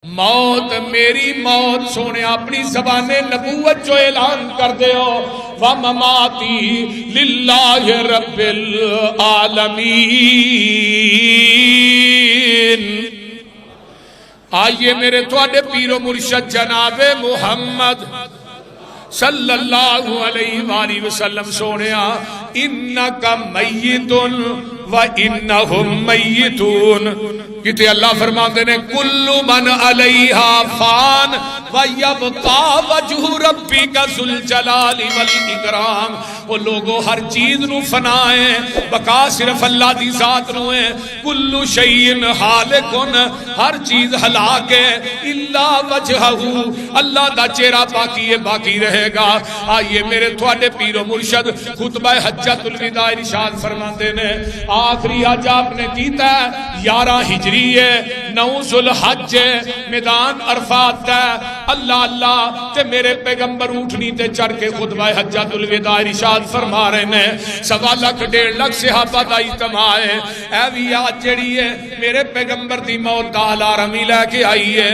موت میری موت سونے اپنی زبان نبوت جو اعلان کر دے ہو وَمَمَاتِي لِلَّهِ رَبِّ الْعَالَمِينَ۔ آئیے میرے تواڈے پیر و مرشد جناب محمد صلی اللہ علیہ وآلہ وسلم سونیا اِنَّكَ مَيِّتٌ وَإِنَّهُمْ مَيِّتُونَ۔ کہتے اللہ فرماتے ہیں کل من علیہا فان وَيَبْقَى وَجْهُ رَبِّكَ ذُو الْجَلَالِ وَالْإِكْرَامِ۔ وہ لوگوں ہر چیز نو فنا ہے، بقا صرف اللہ دی ذات نو ہے۔ کل شیء ہالک، ہر چیز ہلاک ہے، الا وجہہ، اللہ دا چہرہ باقی ہے، باقی رہے گا۔ آئیے میرے تواڈے پیر و مرشد خطبہ حجۃ الوداع ارشاد فرماتے ہیں آخری حج آپ نے کیتا ہے 11 ہجری ہے، 9 ذوالحج ہے، میدان عرفات ہے۔ اللہ اللہ تے میرے پیغمبر اٹھنی تے چڑھ کے خطبہ حجۃ الوداع ارشاد فرما رہے ہیں 1.25 لاکھ 1.5 لاکھ صحابہ دا اجتماع ہے۔ اے وی آج جڑی ہے میرے پیغمبر دی موت دا الارم ہی لے کے آئی ہے۔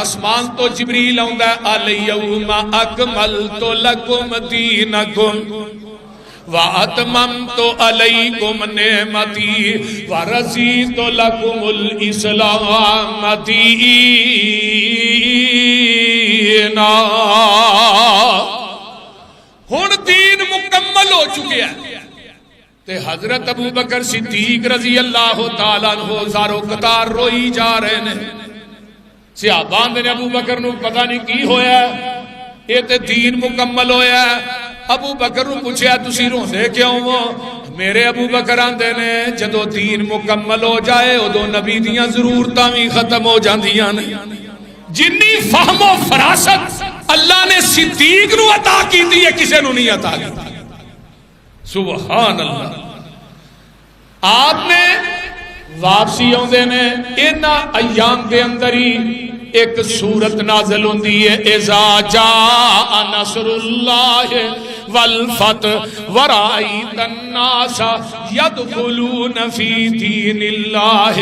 آسمان تو جبریل آندا ہے الیوم اکملت لکم دینکم وَأَتْمَمْتُ عَلَيْكُمْ نِعْمَتِي وَرَضِيتُ لَكُمُ الْإِسْلَامَ دِينًا۔ ہن دین مکمل ہو چکے ہیں تے حضرت ابو بکر صدیق رضی اللہ تعالیٰ عنہ زارو قطار روئی جا رہے ہیں۔ صحابہ نے ابو بکر نو پتہ نہیں کی ہویا ہے، یہ تے دین مکمل ہویا ہے۔ ابو بکر نو پوچھیا تسی روندے کیوں ہو؟ میرے ابو بکر آندے نے جدو دین مکمل ہو جائے ادو نبی دیاں ضرورتاں بھی ختم ہو جاندیاں نے۔ جنی فہم و فراست اللہ نے صدیق نو عطا کی دی ہے کسے نو نہیں عطا کی۔ سبحان اللہ۔ آپ نے واپسی ہوندے نے اینا ایام دے اندر ہی ایک سورت نازل ہوندی ہے اذا جاء نصر اللہ والفتح ورأیت الناس یدخلون فی دین اللہ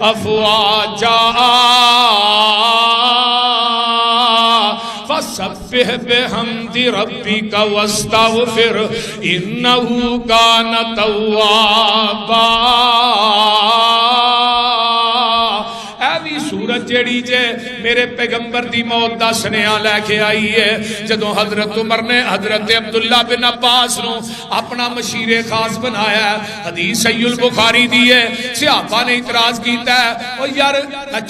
افواجا فسبح بحمد ربک واستغفر انہ کان توابا۔ سورت جیڑی جے میرے پیغمبر دی موت دا سنیاں لے کے آئی ہے۔ جدوں حضرت عمر نے حضرت عبداللہ بن عباس نو اپنا مشیر خاص بنایا ہے، حدیث صحیح البخاری دی ہے، صحابہ نے اعتراض کیتا ہے او یار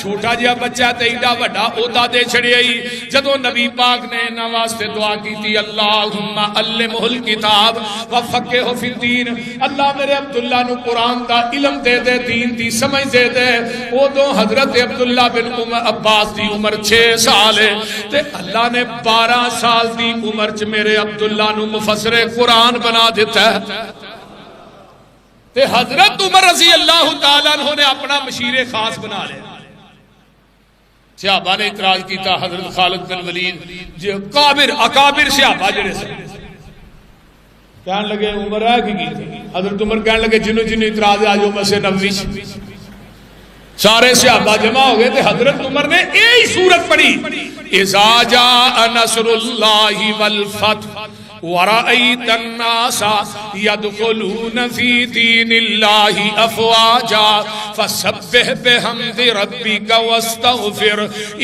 چھوٹا جہا بچہ تے ایڈا بڑا عہدہ دے چھڑیا ہی۔ جدوں نبی پاک نے انہاں واسطے دعا کیتی اللہم علمہ الکتاب وفقہہ فی الدین، اللہ میرے عبداللہ نو قرآن دا علم دے دے، دین دی سمجھ دے دے۔ ادوں حضرت عبداللہ بن عباس دی عمر 6 سال ہے تے اللہ نے 12 سال دی عمر چ میرے عبداللہ نو مفسر قرآن بنا دیتا ہے تے حضرت عمر رضی اللہ تعالیٰ عنہ نے اپنا مشیر خاص بنا لیا۔ صحابہ نے اعتراض کیتا، حضرت خالد بن ولید جو اکابر صحابہ جڑے سے کہنے لگے عمر ہے کی حضرت عمر کہنے لگے جنہوں اعتراض آجو مسجد نبوی سارے صحابہ جمع ہو گئے تھے۔ حضرت عمر نے یہی سورت پڑھی اذا جاء نصر اللہ والفتح ورأیت الناس یدخلون فی دین اللہ افواجا فسبح بحمد ربک واستغفر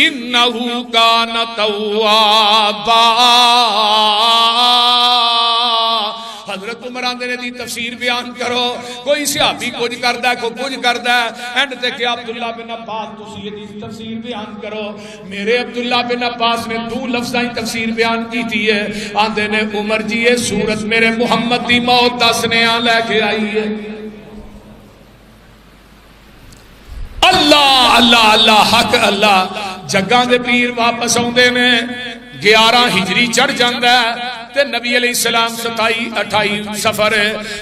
انہ کان توابا۔ حضرت عمر آندے نے دی تفسیر بیان کرو، کوئی صحابی کچھ کردا ہے، کوئی کچھ کردا ہے، اینڈ تے کہ عبداللہ بن عباس تسی دی تفسیر بیان کرو۔ میرے عبداللہ بن عباس نے 2 لفظاں ہی تفسیر بیان کیتی ہے، آندے نے عمر جی یہ سورت میرے محمد دی موت دا سنیاں لے کے آئی ہے۔ اللہ اللہ اللہ حق اللہ۔ جگاں دے پیر واپس آندے نے 11 ہجری چڑھ جاندا ہے تے نبی علیہ السلام 27-28 سفر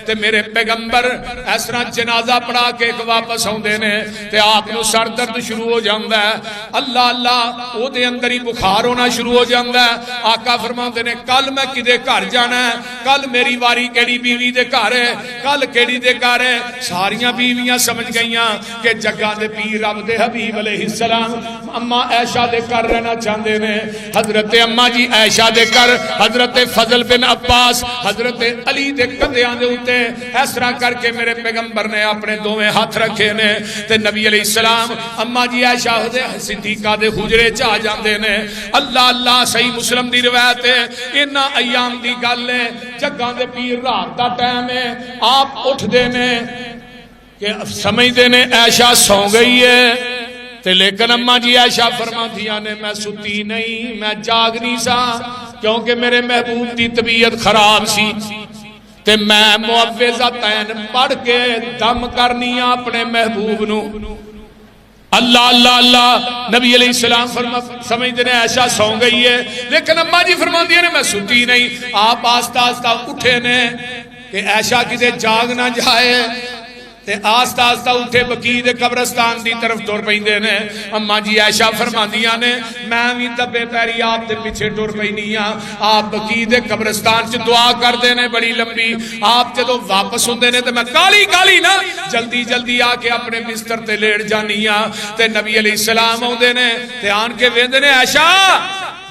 تے میرے پیغمبر اس طرح جنازہ پڑھا کے ایک واپس آندے نے تے آپ نو سر درد شروع ہو جاندا ہے، اللہ اللہ او دے اندر ہی بخار ہونا شروع ہو جاندا ہے۔ آقا فرماندے نے کل میں کدے گھر جانا ہے، کل میری واری کیڑی بیوی دے گھر ہے، کل کیڑی دے گھر ہے۔ ساریاں بیویاں سمجھ گئیاں کہ جگہ دے پیر رب دے حبیب علیہ السلام اما عائشہ دے گھر رہنا چاہندے نے۔ حضرت اما جی عائشہ دے گھر حضرت فضل بن عباس حضرت علی دے کندھیاں دے اوتے اس طرح کر کے میرے پیغمبر نے اپنے دوویں ہاتھ رکھے نے تے نبی علیہ السلام اما جی عائشہ دے صدیقہ دے حجرے چ آ جاندے نے۔ اللہ اللہ صحیح مسلم دی روایت ہے، انہاں ایام دی گل ہے، جگاں دے پیر رات دا ٹائم ہے، آپ اٹھ دے نے کہ سمجھدے نے عائشہ سو گئی ہے تے لیکن اما جی عائشہ فرماندیاں نے میں ستی نہیں، میں جاگ نہیں سا کیونکہ میرے محبوب دی طبیعت خراب سی تے میں معوذتین پڑھ کے دم کرنی اپنے محبوب نو۔ اللہ اللہ اللہ نبی علیہ السلام سمجھتے ہیں عائشہ سو گئی ہے لیکن اما جی فرماندی نے میں ستی نہیں۔ آپ آستہ آستہ اٹھے نے کہ عائشہ کدے جاگ نہ جائے تے آستہ آستہ اٹھے بقیع دے قبرستان دی طرف ٹر پیندے نے۔ اما جی عائشہ فرماندیاں نے میں بھی دبے پیری آپ دے پیچھے ٹر پینی ہاں۔ آپ بقیع دے قبرستان چ دعا کردے نے بڑی لمبی، آپ جدوں واپس ہوندے نے تے میں کالی کالی نا جلدی جلدی آ کے اپنے بستر تے لیٹ جانی ہاں تے نبی علیہ السلام آندے نے تے آن کے ویندے نے عائشہ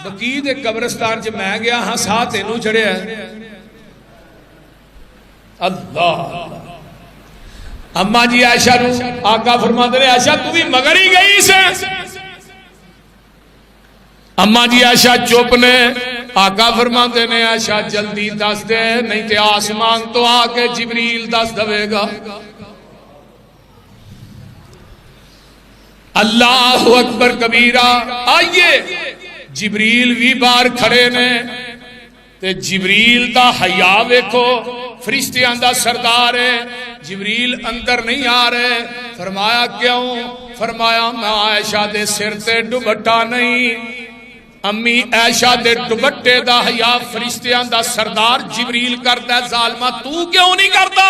بقیع دے قبرستان چ میں گیا ہاں سا تینوں چڑھیا ہے۔ اللہ اما جی عائشہ نو آقا فرماندے نے عائشہ تو بھی مگر ہی گئی سے۔ اما جی عائشہ چپ نے، آقا فرماندے نے عائشہ جلدی دس دے نہیں تے آسمان تو آ کے جبریل دس دے گا۔ اللہ اکبر کبیرہ۔ آئیے جبریل بھی باہر کھڑے نے تے جبریل دا حیا ویکھو، فرشتیاں دا سردار ہے، جبریل اندر نہیں آ رہے۔ فرمایا کیوں؟ فرمایا میں عائشہ دے سر تے ڈبٹا نہیں، امی عائشہ دے ڈبٹے دا حیا فرشتیاں دا سردار جبریل کرتا ہے، ظالمہ تو کیوں نہیں کرتا؟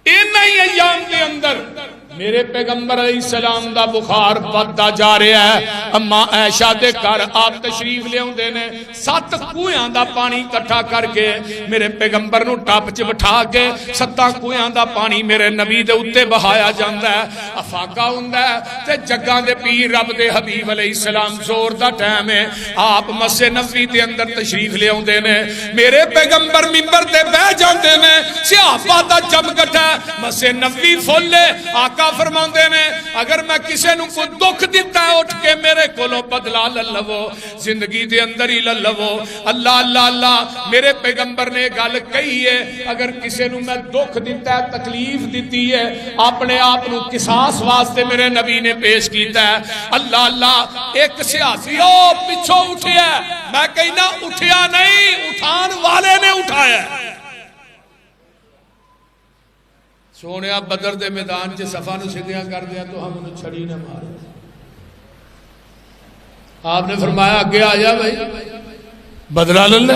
انہی ایام دے اندر میرے پیغمبر علیہ السلام دا بخار بدتا جا رہا ہے۔ اما عائشہ دے گھر آپ تشریف لے ہوندے نے، 7 کویاں دا پانی کٹھا کر کے میرے پیغمبر نو ٹپ چ بٹھا کے 7 کویاں دا پانی میرے نبی دے اوتے بہایا جاندا ہے۔ افاقہ ہوندا ہے تے جگاں دے پیر رب دے حبیب علیہ السلام زور دا ٹائم ہے، آپ مسجد نبوی دے اندر تشریف لے ہوندے نے، میرے پیغمبر منبر تے بیٹھ جاندے نے، صحابہ دا جم کٹا مسجد نبوی فل ہے۔ آقا فرماندے نے اگر میں کسے نو کوئی دکھ دیتا ہے اٹھ کے میرے کولو بدلا لے لو، زندگی دے اندر ہی لے لو۔ اللہ اللہ اللہ میرے پیغمبر نے گل کہی ہے اگر کسے نو میں دکھ دیتا ہے تکلیف دیتی ہے اپنے آپ نو قصاص واسطے میرے نبی نے پیش کیتا ہے۔ اللہ اللہ ایک سیاسی او پیچھوں اٹھیا ہے، میں کہنا اٹھیا نہیں اٹھان والے نے اٹھایا ہے۔ سونیا بدر دے میدان چ صفا نو سدیاں کر دیا تو ہم انہوں چھڑی نہ مارے۔ آپ نے فرمایا اگے آ جا بھائی بدلا لے۔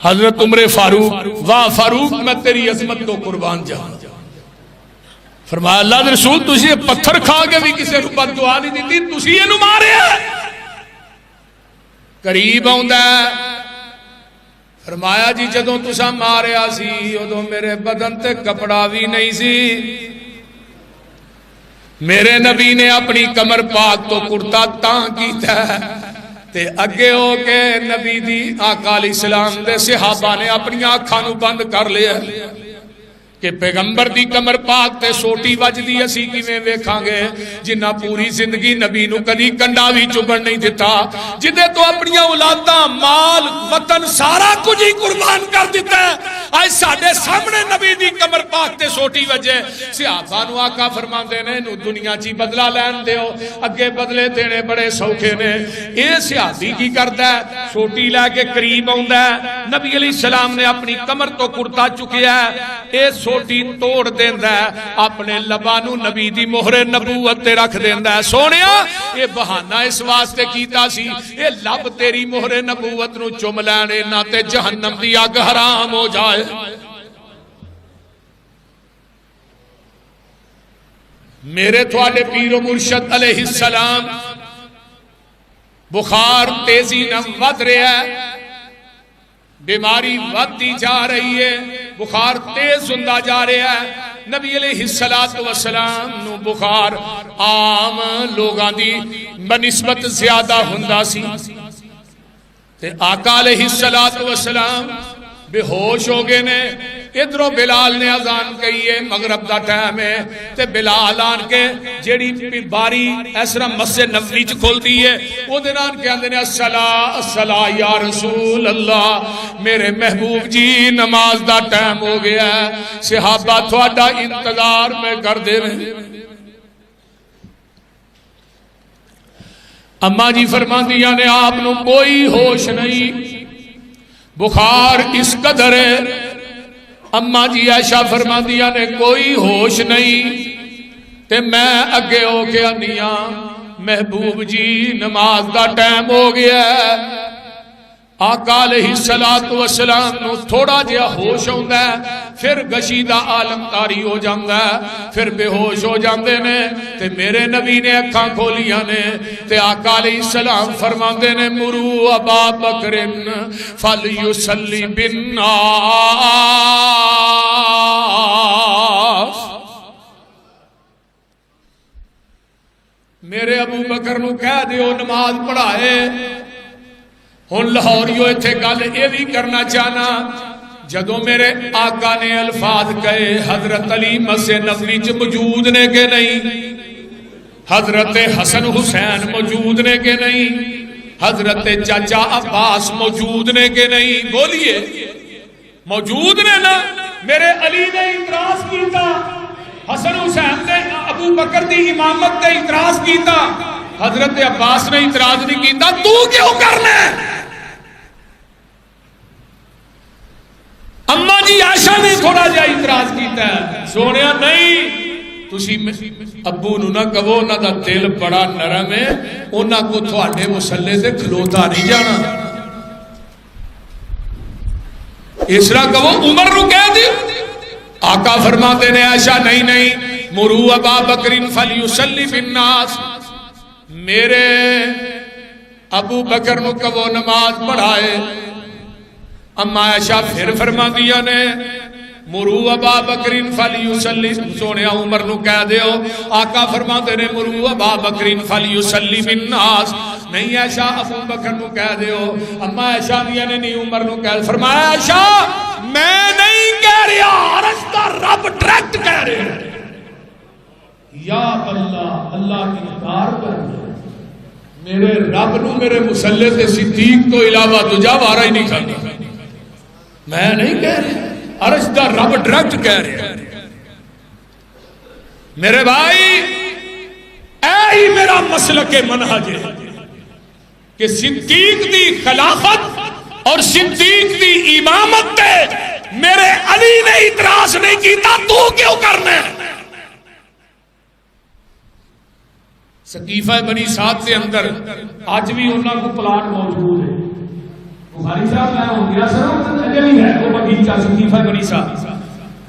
حضرت عمر فاروق، واہ فاروق میں تیری عظمت تو قربان جاؤں۔ فرمایا اللہ دے رسول تسی یہ پتھر کھا کے بھی کسی کو بد دعا نہیں دیتی، تسی یہ نو مارے ہیں۔ قریب آندا ہے فرمایا جی جدوں تساں ماریا سی ادوں میرے بدن تے کپڑا بھی نہیں سی، میرے نبی نے اپنی کمر پاک تو کرتا تاں کیتا ہے تے اگے ہو کے نبی دی آقا علیہ السلام دے صحابہ نے اپنی آنکھاں نو بند کر لیا کہ پیغمبر دی کمر پاک تے سوٹی وج دی اسی کیویں ویکھاں گے جنہ پوری زندگی نبی نو کدی کنڈا بھی چبن نہیں دیتا، جدے تو اپنی اولاداں مال وطن سارا کچھ ہی قربان کر دیتا ہے، آج ساڈے سامنے نبی دی کمر پاک تے سوٹی وجے۔ صحابہ نو آقا فرماندے نے نو دنیا چی بدلہ لین دیو، اگے بدلے دینے بڑے سوکھے نے۔ اے صحابی کی کردا ہے سوٹی لے کے قریب آندا ہے، نبی علیہ السلام نے اپنی کمر تو کرتا چکیا ہے، اے سوٹی توڑ دیندا ہے اپنے لباں نوں نبی دی مہر نبوت تے رکھ دیندا ہے سونیا یہ بہانہ اس واسطے کیتا سی اے لب تیری مہر نبوت نوں چم لینے نہ تے جہنم دی اگ حرام ہو جائے میرے تھوڑے پیر و مرشد علیہ السلام بخار تیزی نہ ود رہا ہے بیماری ودی جا رہی ہے بخار تیز ہوندا جا رہا ہے نبی علیہ السلام نو بخار عام لوگاں دی بنسبت زیادہ ہوندا سی تے آقا علیہ السلام بے ہوش ہو گئے نے ادھروں بلال نے اذان کہی ہے مغرب دا ٹائم ہے تے بلال آن کے جیڑی باری ایسرا مسجد نبوی چ کھلتی ہے او دے نال کہندے نے الصلاۃ الصلاۃ یا رسول اللہ میرے محبوب جی نماز دا ٹائم ہو گیا ہے صحابہ تھوڑا انتظار میں کر دے رہے اماں جی فرماندیاں نے آپ نو کوئی ہوش نہیں بخار اس قدر ہے اماں جی عائشہ فرماندیاں نے کوئی ہوش نہیں تے میں اگے ہو کے آنیاں محبوب جی نماز دا ٹائم ہو گیا ہے آقا علیہ السلام نو تھوڑا جہا ہوش ہوندا ہے پھر گشیدہ عالم طاری ہو جاندا ہے پھر بے ہوش ہو جاندے نے تے میرے نبی نے اکھاں کھولیاں نے تے آقا علیہ السلام فرماندے نے مرو ابا بکر فلیصلی بالناس میرے ابو بکر نو کہہ دیو نماز پڑھائے ہن لاہوریو ایتھے گل یہ بھی کرنا چاہنا جدوں میرے آقا نے الفاظ کہے حضرت علی مسجد نبوی چ موجود نے کہ نہیں حضرت حسن حسین موجود نے کہ نہیں حضرت چاچا عباس موجود نے کہ نہیں بولیے موجود نے نا میرے علی نے اعتراض کیتا حسن حسین نے ابو بکر دی امامت نے اعتراض کیتا حضرت عباس نے اعتراض نہیں کیتا تو کیوں کرنا ہے اماں جی عائشہ نے تھوڑا جا اعتراض کیتا ہے سونیا نہیں تسی ابو نو نہ کہو انہاں دا دل بڑا نرم ہے انہاں کو تھوڑے مسلے تے کھلوتا نہیں جانا اس طرح کہو عمر نو کہہ دی آقا فرماتے نے عائشہ نہیں مرو ابا بکر فلیصلی بالناس میرے ابو بکر نو کہو نماز پڑھائے اما عائشہ پھر فرما دیا نے مرو ابا بکر فلیصلی سونیا عمر نو کہہ دیو آقا فرماتے نے مرو ابا بکر فلیصلی بالناس نہیں عائشہ ابو بکر نو کہہ دیو اما عائشہ دیا نے نہیں عمر نو کہہ فرمایا عائشہ میں نہیں کہہ رہا عرش کا رب ڈائریکٹ کہہ رہے یا اللہ اللہ کی انکار کر میرے رب نو میرے مسلے تے صدیق تو علاوہ تجا وارا ہی نہیں کرنا میں نہیں کہہ رہا عرش دا رب ڈائریکٹ کہہ رہا میرے بھائی اے ہی میرا مسلک منہج ہے کہ صدیق دی خلافت اور صدیق دی امامت تے میرے علی نے اعتراض نہیں کیتا تو کیوں کرنا ہے سقیفہ بنی سعد کے اندر آج بھی انہوں کو پلاٹ موجود ہے بخاری صاحب میں ہوں گیا سر اجے بھی ہے وہ بغیچہ سقیفہ بنی سعد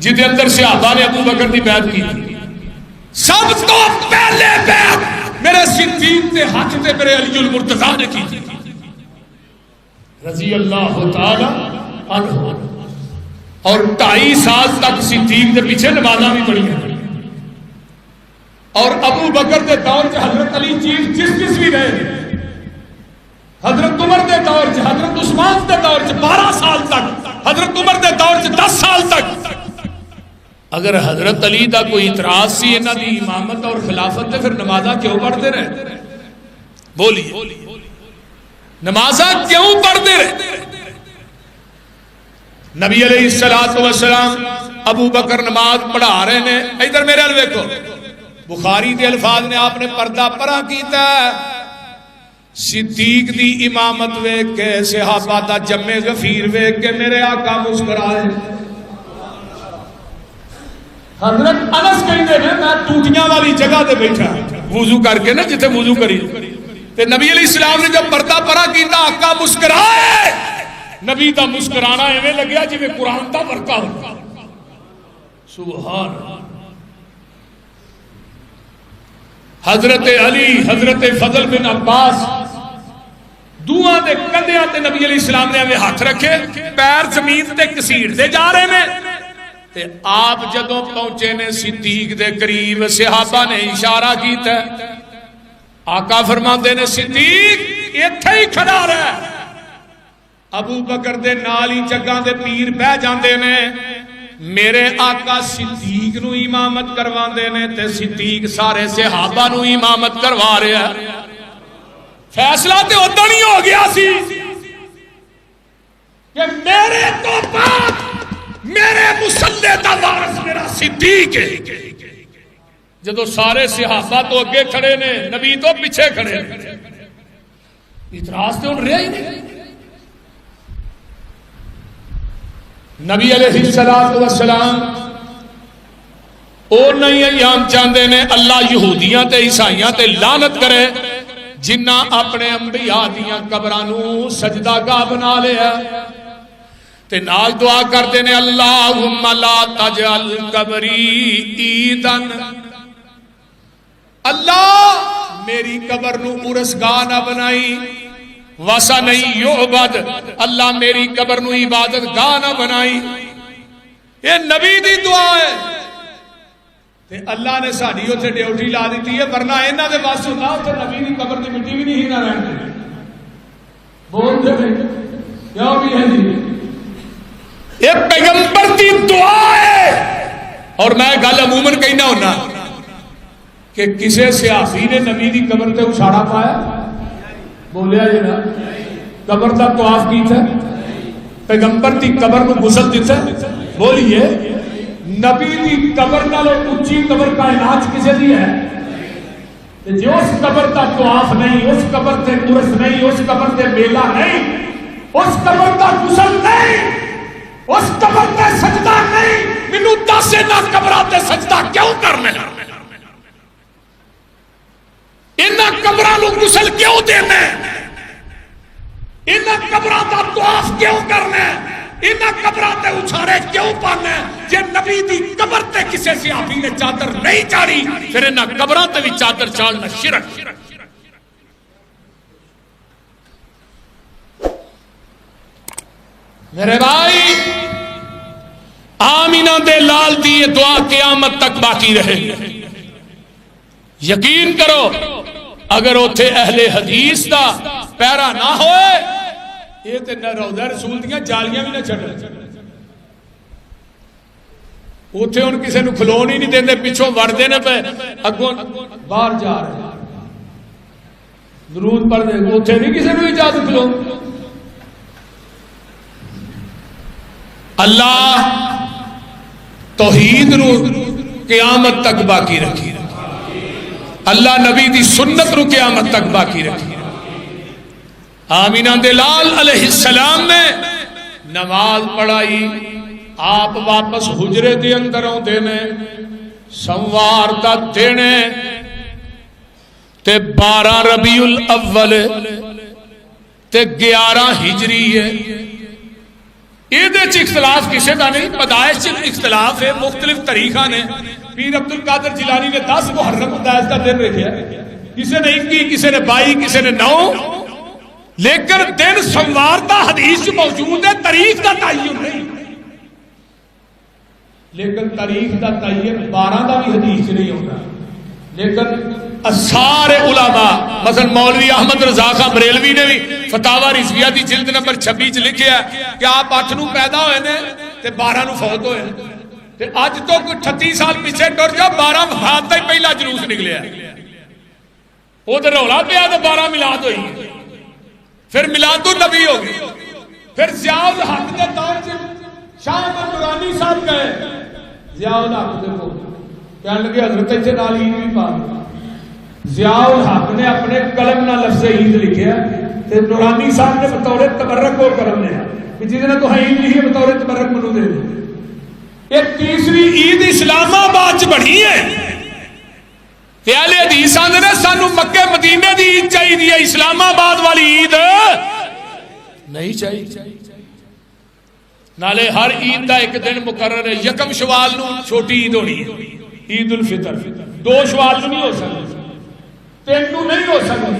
جس اندر صحابہ نے ابو بکر کی بیعت کی تھی سب تو پہلے بیعت میرے صدیق کے حق تے میرے علی المرتضیٰ نے کی تھی رضی اللہ تعالی عنہ اور 2.5 سال تک صدیق کے پیچھے نمازاں بھی پڑھی ہیں اور ابو بکر دے دور چ حضرت علی چیف جس بھی رہے حضرت عمر دے دور چ حضرت عثمان دے دور چ 12 سال تک حضرت عمر دے دور چ 10 سال تک اگر حضرت علی دا کوئی اعتراض سی انہاں دی امامت اور خلافت تے پھر نمازاں کیوں پڑھتے رہے بولیے نمازاں کیوں پڑھتے رہے نبی علیہ السلام ابو بکر نماز پڑھا رہے نے ادھر میرے ال دیکھو بخاری دے الفاظ نے آپ نے پردہ پرا کیتا ہے صدیق دی امامت ویکھ کے صحابہ دا جمع غفیر ویکھ کے میرے آقا مسکرائے حضرت انس کہندے نے میں ٹوٹیاں والی جگہ تے بیٹھا وضو کر کے نا جتھے وضو کری تے نبی علیہ السلام نے جب پردہ پرا کیتا آقا مسکرائے نبی دا مسکرانا ایویں لگیا جویں قرآن دا ورقہ ہو سبحان اللہ حضرت علی حضرت فضل بن عباس دوہاں دے کندھیاں تے نبی علیہ السلام نے ایویں ہاتھ رکھے پیر زمین تے کسیڑ جا رہے نے تے آپ جدوں پہنچے نے صدیق دے قریب صحابہ نے اشارہ کیتا ہے آقا فرماندے نے صدیق ایتھے ہی کھڑا رہ ابو بکر دے نال ہی جگاں دے پیر بہ جاندے نے میرے آقا صدیق نو امامت کرواندے نے تے صدیق سارے صحابہ نو امامت کروا رہے ہیں فیصلہ تے ادھر ہی ہو گیا سی کہ میرے تو بعد میرے مصلی دا وارث میرا صدیق ہے جدو سارے صحابہ تو اگے کھڑے نے نبی تو پیچھے کھڑے اعتراض تے ہن رہا ہی نہیں نبی علیہ السلام اور نہیں ایام چاہتے نے اللہ یہودیاں تے عیسائیاں تے لعنت کرے جنہ اپنے انبیاء دیاں قبرانوں سجدہ گاہ بنا لیا تے نال دعا کرتے نے اللہم لا تجعل قبری عیدن اللہ میری قبر نو عرس گاہ نہ بنائی واسا نہیں یعبد اللہ میری قبر نو عبادت گاہ نہ بنائی یہ نبی دی دعا ہے تے اللہ نے ساڈی اوتھے ڈیوٹی لا دیتی ہے ورنہ انہاں دے واسطے نہ اوتھے نبی دی قبر دی مٹی بھی نہیں نہ رہن دے بول دے کیوں بھی ہے جی یہ پیغمبر دی دعا ہے اور میں گل عموماً کہنا ہونا کہ کسے صحابی نے نبی دی قبر تے اچھاڑا پایا بولیا جی نا قبر دا طواف کیتا پیغمبر دی قبر کو غسل دیتا بولیے نبی دی قبر نالوں اونچی قبر کائنات کسے دی ہے جو اس قبر دا طواف نہیں اس قبر تے عرس نہیں اس قبر تے میلہ نہیں اس قبر دا غسل نہیں اس قبر تے سجدہ نہیں مینوں دس نہ قبراں تے سجدہ کیوں کرنا انہاں قبراں نوں غسل کیوں دینا انہاں قبراں دا طواف کیوں کرنا انہاں قبراں تے اچھارے کیوں پانا جے نبی دی قبر تے کسے صحابی نے چادر نہیں چاڑی پھر انہاں قبراں تے بھی چادر چاڑنا شرک میرے بھائی آمینہ دے لال دی یہ دعا قیامت تک باقی رہے یقین کرو اگر اوتھے اہل حدیث دا پیرا نہ ہوئے یہ تے نہ روضہ رسول دیاں جالیاں بھی نہ چھڑے اوتھے ان کسے نو کھلون ہی نہیں دیندے پیچھوں وردے نے پہ اگوں باہر جا رہے درود پڑھ دے اوتھے نہیں کسے نو اجازت کھلون اللہ توحید نو قیامت تک باقی رکھی اللہ نبی دی سنت نو قیامت تک باقی رکھی آمینہ دلال علیہ السلام نے نماز پڑھائی آپ واپس حجرے دے اندر ہوندے نے سوار دا دینے تے 12 ربیع الاول تے 11 ہجری ہے یہ اختلاف کسے دا نہیں پیدائش اختلاف ہے مختلف طریقہ نے پیر عبد القادر جیلانی نے 10 محرم پیدائش کا دن رکھا کسی نے 21 کسی نے 22 کسی نے 9 لیکن دن سوموار دا حدیث موجود ہے تاریخ دا تعین نہیں لیکن تاریخ دا تعین 12 دا بھی حدیث نہیں ہوتا لیکن سارے علماء مثلا مولوی احمد رضا خان بریلوی نے بھی فتاوی رضویہ دی جلد نمبر 26 لکھیا کہ آپ 8 نو پیدا ہوئے نے تے 12 نو فوت ہوئے تے اج تو 38 سال پیچھے ٹر جا 12 وفات دا ہی پہلا جلوس نکلیا وہ تے رولا پیا تے 12 میلاد ہوئی پھر میلاد النبی ہو گئی پھر ضیاء الحق دے دور چ شاہ احمد نورانی صاحب گئے ضیاء الحق دے کو کہنے لگے حضرت ایتھے نال عید بھی پا ضیاء الحق نے اپنے قلم نہ لفظ عید لکھیا تے نورانی صاحب نے بطور تبرک کو قلم لیا کہ جس نے تو عید لکھی بطور تبرک منو دے یہ تیسری عید اسلام آباد بنی ہے، اہل حدیث آندے نے سانو مکے مدینے دی عید چاہیے، اسلام آباد والی عید نہیں چاہیے۔ نالے ہر عید دا ایک دن مقرر ہے، یکم شوال نو چھوٹی عید ہونی ہے عید الفطر، 2 شوال نو نہیں ہو سکتی، 3 نو نہیں ہو سکتی،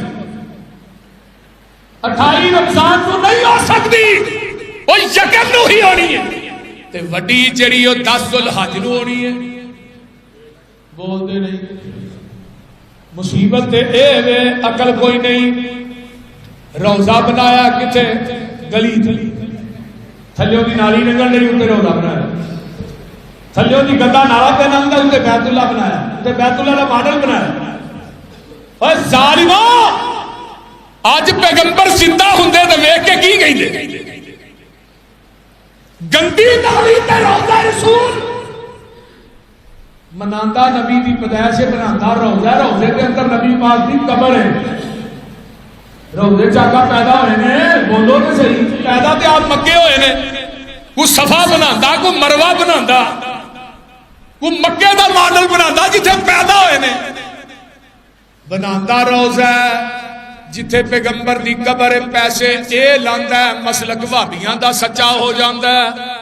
28 رمضان نو نہیں ہو سکتی، وہ یکم نو ہی ہونی ہے، تے وڈی جڑی وہ 10 ذوالحج نو ہونی ہے۔ بول دے نہیں مصیبت اے وے عقل کوئی نہیں، روزہ بنایا کتے گلی تھلیوں دی نالی نگل نہیں، اتنے روزہ بنایا، تھلیوں دی گندا نالا پہ ننگا اتنے بیت اللہ بنایا، اتنے بیت اللہ کا ماڈل بنایا۔ اور ظالموں آج پیغمبر زندہ ہوندے تے ویکھ کے کی گئی دے گندی نالی تے روزہ رسول مناندا نبی دی پیدائش بناندا روزہ، روزے کے اندر نبی پاک دی قبر ہے، روزے چاکا پیدا ہوئے نے، بولو تے صحیح، پیدا تے آپ مکے ہوئے نے، کوئی صفا بناندا، کوئی مروہ بناندا، کوئی مکے دا ماڈل بناندا جتھے پیدا ہوئے نے، بناندا روزہ جتھے پیغمبر دی قبر پیسے اے لاندا ہے مسلک وہابیاں دا سچا ہو جاندا ہے۔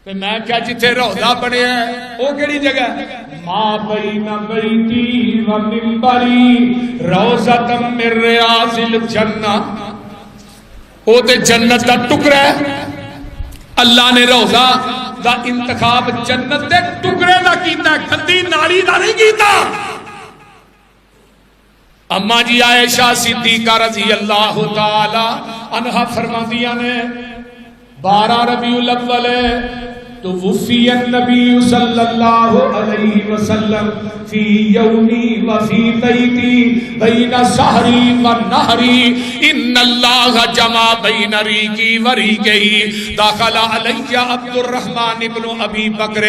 تے میں کیا جتھے روضہ بنیا ہے وہ کیڑی جگہ ہے؟ ما بین بیتی و منبری روضۃ من ریاض الجنہ، وہ تے جنت دا ٹکڑا ہے، اللہ نے روضہ دا انتخاب جنت دے ٹکڑے دا کیتا ہے، گندی نالی دا نہیں کیتا۔ اما جی عائشہ صدیقہ رضی اللہ تعالی عنہا فرماندیاں نے 12 ربیع الاول تو وفی النبی صلی اللہ علیہ وسلم فی یومی وفی بیتی بین سحری و نہری ان اللہ جمع بین ریکی و ریکی داخل علیہ عبد الرحمن ابن ابی بکر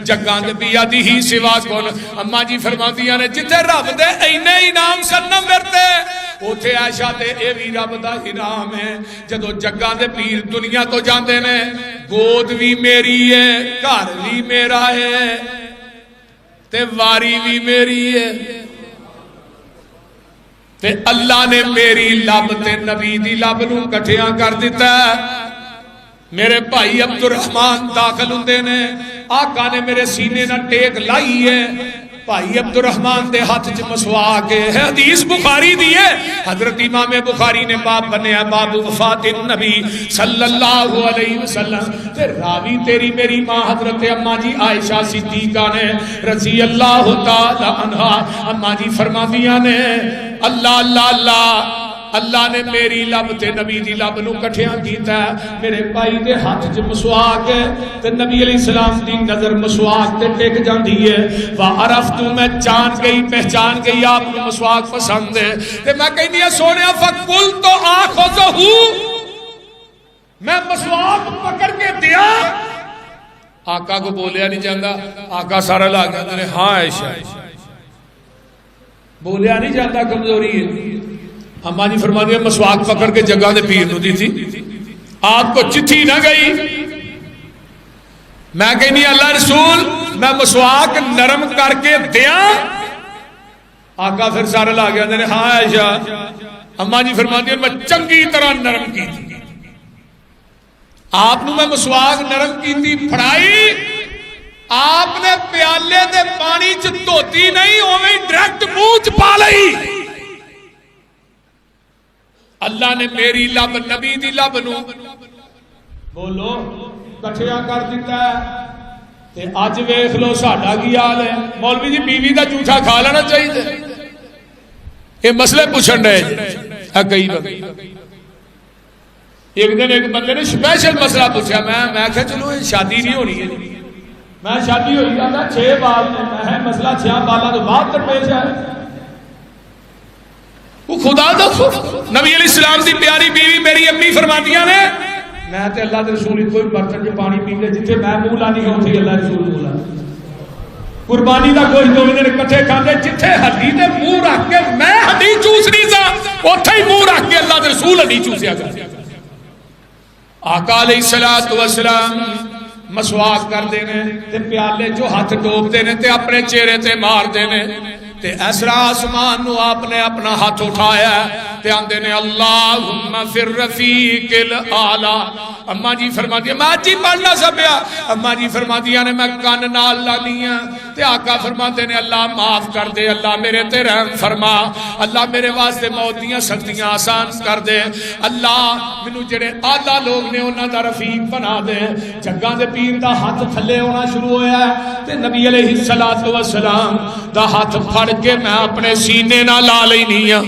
جگاند بیادی سوا کن۔ اما جی فرما دیا نے جتے رب دے اینے انعام سنم ورتے اوتھے عائشہ تے اے بھی رب دا انعام ہے، جدو جگاں دے پیر دنیا تو جاندے نے گود بھی میری ہے، گھر بھی میرا ہے تے واری بھی میری ہے، تے اللہ نے میری لب تے نبی دی لب نو کٹھیاں کر دیتا ہے۔ میرے بھائی عبد الرحمن داخل ہوندے نے، آقا نے میرے سینے نہ ٹیک لائی ہے، بھائی عبد الرحمن دے ہاتھ چ مسواک ہے، حدیث بخاری دی ہے، حضرت امام بخاری نے باب بنیا باب وفات النبی صلی اللہ علیہ وسلم، تے راوی تیری میری ماں حضرت اما جی عائشہ صدیقہ نے رضی اللہ تعالی عنہا، اما جی فرما دیا نے اللہ اللہ اللہ اللہ نے میری لب تے نبی دی لب نو کٹھیاں کیتا ہے، میرے بھائی دے ہاتھ چ مسواک ہے تے نبی علیہ السلام دی نظر مسواک تے ٹک جاندی ہے، وعرفت میں جان گئی پہچان گئی آپ کو مسواک پسند ہے، تے میں کہنی ہے سونیا فقلت آخذہ، میں مسواک پکڑ کے دیا، آقا کو بولیا نہیں جاندہ، آقا سارا لاغ جاندہ نے ہاں عائشہ، بولیا نہیں جاندہ کمزوری ہے۔ اما جی فرما دیا مسواک پکڑ کے جگہ دے پیر نو دی تھی، آپ کو چٹھی نہ گئی، میں کہنی اللہ رسول میں مسواک نرم کر کے دیا، آقا پھر سارے لا گیا نے ہاں عائشہ، اما جی فرما دیا میں چنگی طرح نرم کی تھی، آپ نو میں مسواک نرم کی تھی پھڑائی، آپ نے پیالے دے پانی چ دھوتی نہیں اوویں ڈائریکٹ منہ چ پا لئی۔ اللہ نے میری لب نبی دی لب نو بولو کٹھیا کر دیتا ہے، تے اج ویکھ لو ساڈا کی حال ہے۔ مولوی جی بیوی دا جھوٹا کھا لینا چاہیے، یہ مسئلے پوچھن رہے کئی ایک دن ایک بندے نے سپیشل مسئلہ پوچھا، میں کہا چلو شادی نہیں ہونی ہے، میں شادی ہوئی جاتا 6 بال نے، میں مسئلہ 6 بالاں تو بعد درپیش ہے، وہ خدا دا خوف۔ نبی علیہ السلام دی پیاری بیوی میری امی فرماندیاں نے میں تے اللہ دے رسول کوئی برتن جو پانی پی لے جتھے میں منہ لانی ہے اتھے اللہ رسول منہ لانا، قربانی دا گوشت دو نے کٹھے کھاندے جتھے ہڈی دے منہ رکھ کے میں ہڈی چوسنی سا اتھے ہی منہ رکھ کے اللہ دے رسول ہڈی چوسیا گیا۔ آقا علیہ السلام مسواک کرتے ہیں تے پیالے جو ہاتھ ڈوبتے ہیں تے اپنے چہرے تے مارتے ہیں تے اسرا آسمان نو آپ نے اپنا ہاتھ اٹھایا تے آندے نے اللہم فی الرفیق الاعلی. اما جی فرما دیا میں جی پڑھنا سبیا. اما جی فرما دیا نے میں کان نال لانیاں تے آقا فرماتے نے اللہ معاف کر دے, اللہ میرے تے رحم فرما, اللہ میرے واسطے موت دیاں سختیاں آسان کر دے, اللہ مینوں جڑے اعلی لوگ نے انہاں دا رفیق بنا دے. جگاں دے پیر دا ہاتھ تھلے ہونا شروع ہویا ہے تے نبی علیہ الصلوۃ والسلام دا ہاتھ پھڑ کے میں اپنے سینے نال لا لینی ہاں.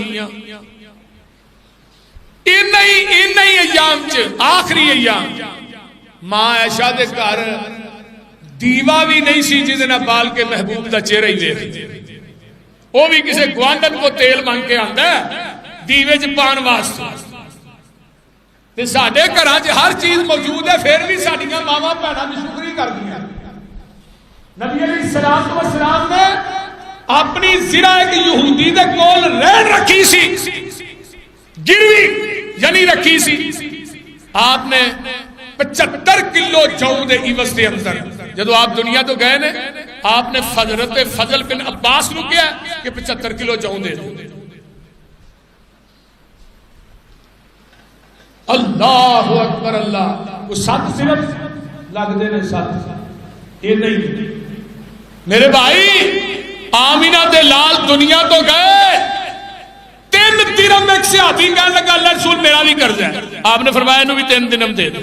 انہی ایام چ آخری ایام ماں عائشہ دے گھر دیوا بھی نہیں سی جس نے بال کے محبوب دا چہرہ ہی دیکھ, وہ بھی کسی گوانڈن کو تیل مانگ کے آندا ہے دیوے چ پان واسطے. تے ساڈے گھراں چ ہر چیز موجود ہے پھر بھی ساڈیاں ماواں بھੈਣਾں دی شکری کردیاں. نبی علیہ الصلوۃ والسلام نے اپنی زرہ ایک یہودی دے کول رہن رکھی سی, گروی یعنی رکھی سی. آپ نے 75 کلو جو دے عوض دے اندر جدو آپ دنیا تو گئے نے آپ نے حضرت فضل بن عباس نو کیا کہ 75 کلو جو دے دو. اللہ اکبر اللہ. وہ 7 صرف لگ دے نے 7 یہ نہیں. میرے بھائی آمینہ دے لال دنیا تو گئے 3 درہم ایک صحابی کہنے لگا اللہ رسول میرا بھی قرض ہے. آپ نے فرمایا انہوں بھی 3 درہم دے دو.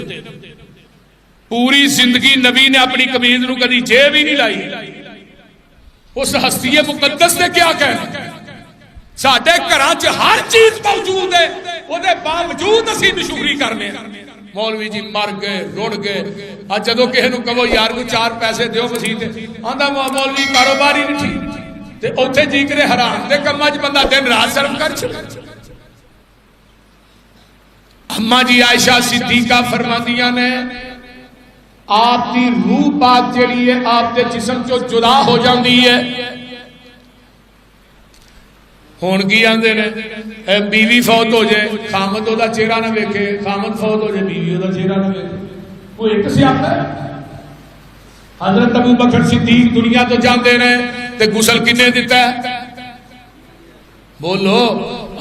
پوری زندگی نبی نے اپنی قمیض نو کدی جیب ہی نہیں لائی. اس ہستی مقدس نے کیا کہنا, ساڈے گھراں چ ہر چیز موجود ہے وہ دے باوجود اسی نشکری کرنے. مولوی جی مر گئے رڑ گئے. اج جدوں کسے نو کہو یار کو 4 پیسے دیو مسیح تے آندا مولوی کاروبار ہی نہیں ٹھیک تے اوتھے جی کرے حرام دے کماں وچ بندہ دن رات صرف کر چھڑے. اما جی عائشہ صدیقہ فرماندیاں نے آپ کی روح پاک جڑی ہے آپ دے جسم چوں جدا ہو جاندی ہے. ہون کی آندے نے بیوی فوت ہو جائے خامد او دا چہرہ نہ ویکھے, خامد فوت ہو جائے بیوی او دا چہرہ نہ ویکھے. وہ ایک سیاق ہے. حضرت ابو بکر صدیق دنیا تو جاندے نے تے غسل کنے دیتا ہے بولو.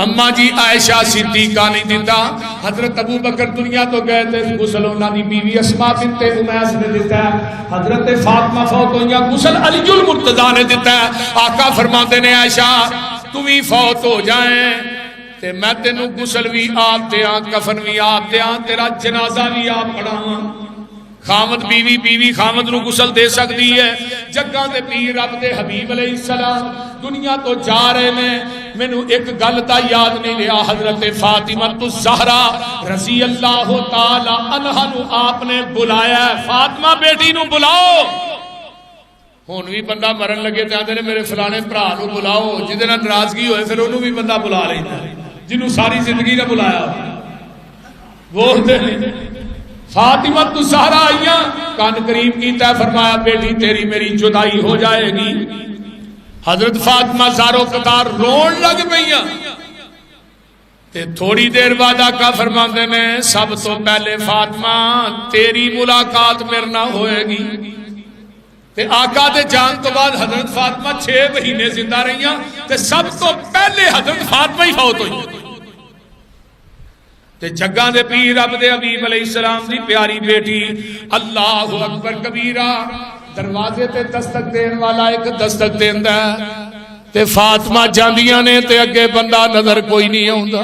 اما جی عائشہ صدیقہ نہیں دیتا. حضرت ابو بکر دنیا تو گئے تھے غسل انہاں دی بیوی اسماء بنت امیس نے دیتا ہے. حضرت فاطمہ فوت ہوئیاں غسل علی المرتضیٰ نے دیتا ہے. آقا فرماتے نے عائشہ تو بھی فوت ہو جائیں تے میں تینوں غسل بھی آپ دے آن کفن بھی آپ دے آن تیرا جنازہ بھی آپ پڑھاواں. خامد بیوی بیوی خامد نو غسل دے سکتی ہے. جگاں دے پیر رب دے حبیب علیہ السلام دنیا تو جا رہے نے. مینوں ایک گل تا یاد نہیں رہا, حضرت فاطمہ الزہرا رضی اللہ تعالی عنہا نو آپ نے بلایا, فاطمہ بیٹی نو بلاؤ. ہن بھی بندہ مرن لگے تے آندے نے میرے فلانے بھرا نو بلاؤ, جدے نال ناراضگی ہوئے پھر اونوں بھی بندہ بلا لیندا جنوں ساری زندگی نے بلایا. وہ فاطمہ الزہرا آئیاں کان قریب کیتا, فرمایا بیٹی تیری میری جدائی ہو جائے گی. حضرت فاطمہ زارو قطار رون لگ پئیاں تے تھوڑی دیر بعد آقا فرماندے نے سب تو پہلے فاطمہ تیری ملاقات میرے نال ہوئے گی. تے آقا دے جان تو بعد حضرت فاطمہ 6 مہینے زندہ رہیاں تے سب تو پہلے حضرت فاطمہ ہی فوت ہوئی. تے جگاں دے پیر رب دے حبیب علیہ السلام دی پیاری بیٹی اللہ اکبر کبیرہ دروازے تے دستک دین والا ایک دستک دیندا ہے تے فاطمہ جاندیاں نے تے اگے بندہ نظر کوئی نہیں آوندا.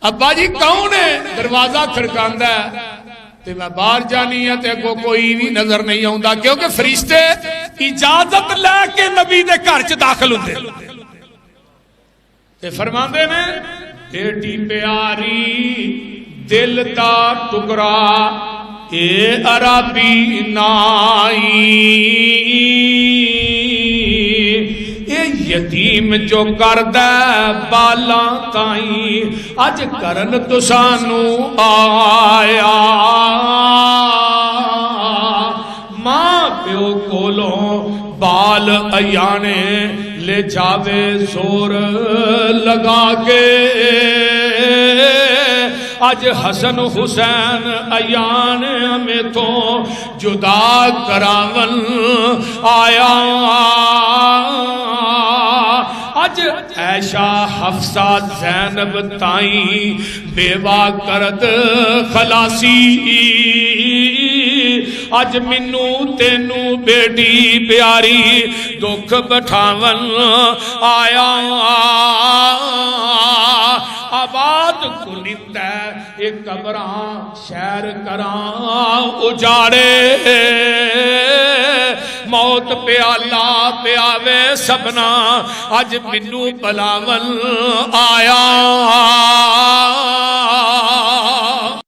ابا جی کون ہے؟ دروازہ کھڑکاندا ہے تے میں باہر جانی ہے تے اگوں کوئی بھی نظر نہیں آوندا کیونکہ فرشتے اجازت لے کے نبی دے گھر چ داخل ہوندے تے فرماندے نے بیٹی پیاری دل دا ٹکڑا اے عربی نائی, اے یتیم جو کردہ بالاں تائیں اج کرن تو سانو آیا. ماں پیو کولوں بال ایانے لے جاوے زور لگا کے اج حسن حسین ایان میں تو جدا کراون آیا اج عائشہ حفصہ زینب تائیں بیوہ کرد خلاصی اج منو تینو بیٹی پیاری دکھ بٹھاون آیا آباد کنندہ ایک قبران شہر کران اجاڑے موت پہ اللہ پہ آوے سبنا اج منو بلاون آیا